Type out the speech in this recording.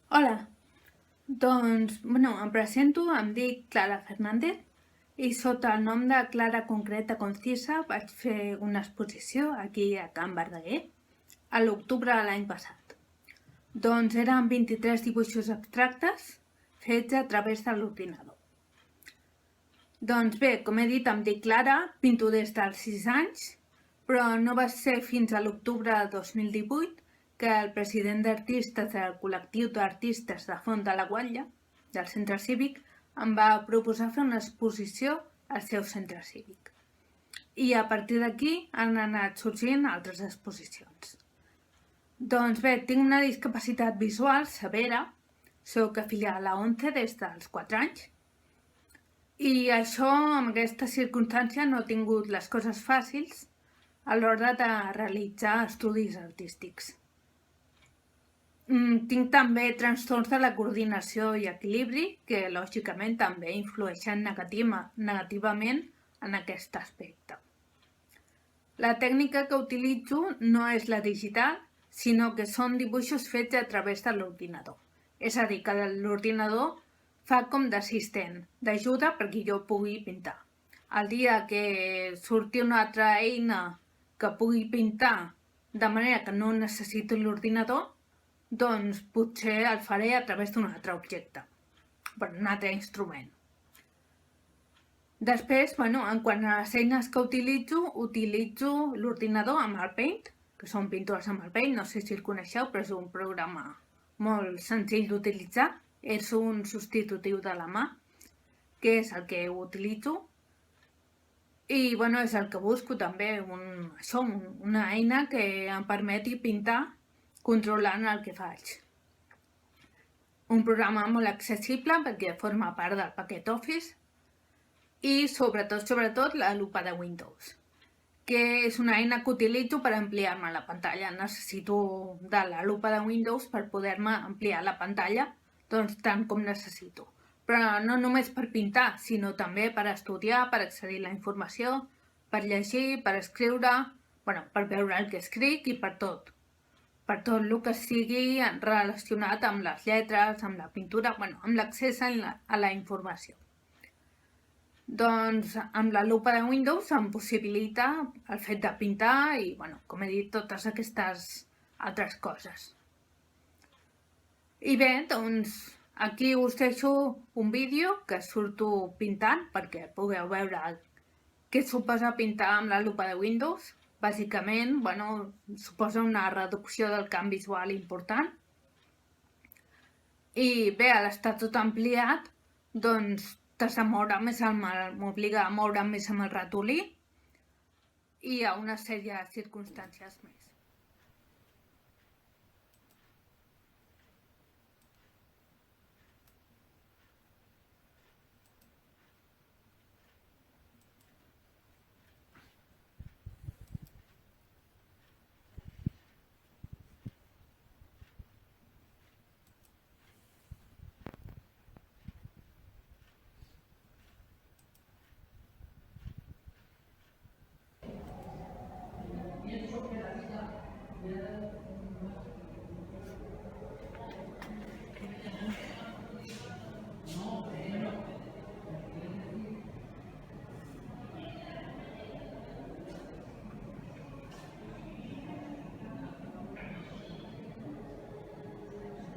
Hola, em presento, em dic Clara Fernández i sota el nom de Clara Concreta Concisa vaig fer una exposició aquí a Can Verdaguer a l'octubre de l'any passat. Eren 23 dibuixos abstractes fets a través de l'ordinador. Bé, com he dit, em dic Clara, pinto des dels 6 anys, però no va ser fins a l'octubre de 2018 que el president d'artistes del col·lectiu d'artistes de Font de la Guatlla, del centre cívic, em va proposar fer una exposició al seu centre cívic. I a partir d'aquí han anat sorgint altres exposicions. Bé, tinc una discapacitat visual severa, soc afiliada a la ONCE des dels 4 anys, i això, amb aquesta circumstància, no he tingut les coses fàcils a l'hora de realitzar estudis artístics. Tinc també trastorns de la coordinació i equilibri que, lògicament, també influeixen negativament en aquest aspecte. La tècnica que utilitzo no és la digital, sinó que són dibuixos fets a través de l'ordinador. És a dir, que l'ordinador fa com d'assistent, d'ajuda perquè jo pugui pintar. El dia que surti una altra eina que pugui pintar de manera que no necessito l'ordinador, potser el faré a través d'un altre objecte, un altre instrument. Després, en quant a les eines que utilitzo l'ordinador amb el Paint, que són pintures amb el Paint, no sé si el coneixeu, però és un programa molt senzill d'utilitzar, és un substitutiu de la mà, que és el que utilitzo, i és el que busco també, una eina que em permeti pintar controlant el que faig. Un programa molt accessible perquè forma part del paquet Office i sobretot la lupa de Windows, que és una eina que utilitzo per ampliar-me la pantalla. Necessito de la lupa de Windows per poder-me ampliar la pantalla tant com necessito. Però no només per pintar, sinó també per estudiar, per accedir a la informació, per llegir, per escriure, per veure el que escric i per tot el que sigui relacionat amb les lletres, amb la pintura, amb l'accés a la informació. Amb la lupa de Windows em possibilita el fet de pintar i, com he dit, totes aquestes altres coses. I bé, aquí us deixo un vídeo que surto pintant perquè pugueu veure què suposa pintar amb la lupa de Windows. Bàsicament, suposa una reducció del camp visual important. I bé, a l'estar tot ampliat, t'has de moure més m'obliga a moure més amb el ratolí i a una sèrie de circumstàncies més.